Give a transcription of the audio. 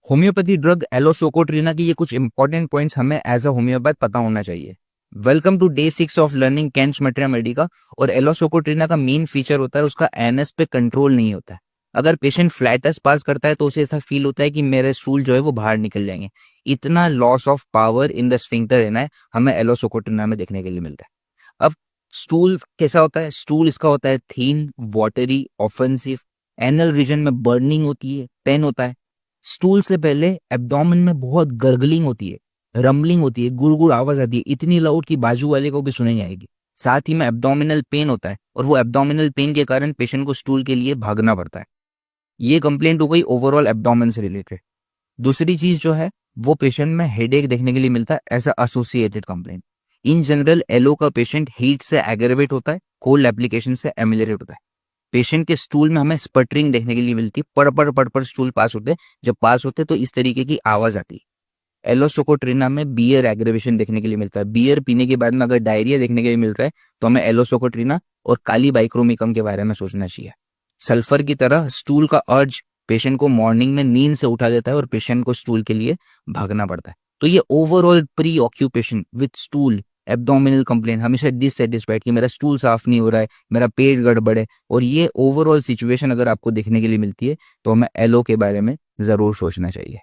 Homeopathy drug एलोसोकोट्रिना की ये कुछ इंपॉर्टेंट पॉइंट्स हमें एज अ होम्योपैथ पता होना चाहिए। Welcome to day 6 of learning Kent's materia medica. और एलोसोकोट्रिना का मेन फीचर होता है उसका एनएस पे कंट्रोल नहीं होता है। अगर पेशेंट फ्लैट टेस्ट पास करता है तो उसे ऐसा फील होता है कि मेरे स्टूल जो है वो बाहर निकल जाएंगे। इतना loss of power in the sphincter ani हमें एलोसोकोट्रिना में देखने के लिए मिलता है। अब स्टूल कैसा होता है? स्टूल इसका होता है थीन, वाटरी, ऑफेंसिव। एनल रीजन में बर्निंग होती है, पेन होता है। स्टूल से पहले एब्डोमेन में बहुत गर्गलिंग होती है, रम्बलिंग होती है, गुड़गुड़ आवाज आती है, इतनी लाउड कि बाजू वाले को भी सुनाई आएगी। साथ ही में एब्डोमिनल पेन होता है और वो एब्डोमिनल पेन के कारण पेशेंट को स्टूल के लिए भागना पड़ता है। ये कंप्लेंट हो गई ओवरऑल एब्डोमेन से रिलेटेड। दूसरी चीज जो है वो पेशेंट में हेडेक देखने के लिए मिलता है as a associated complaint. In general aloe का पेशेंट हीट से एग्रेवेट होता है, कोल्ड एप्लीकेशन से एमिलेट होता है। पेशेंट के स्टूल में हमें स्पटरिंग देखने के लिए मिलती है, पड़ स्टूल पास होते हैं। जब पास होते हैं तो इस तरीके की आवाज आती है। एलोसोकोट्रिना में बियर एग्रेवेशन देखने के लिए मिलता है। बियर पीने के बाद में अगर डायरिया देखने के लिए मिल रहा है तो हमें एलोसोकोट्रिना और काली बाइक्रोमिकम के बारे में सोचना चाहिए। सल्फर की तरह स्टूल का अर्ज पेशेंट को मॉर्निंग में नींद से उठा देता है और पेशेंट को स्टूल के लिए भागना पड़ता है। तो ये overall pre occupation with stool abdominal complain हमेशा डिससेटिस्फाइड कि मेरा स्टूल साफ नहीं हो रहा है, मेरा पेट गड़बड़ है, और ये ओवरऑल सिचुएशन अगर आपको देखने के लिए मिलती है तो हमें एलो के बारे में जरूर सोचना चाहिए।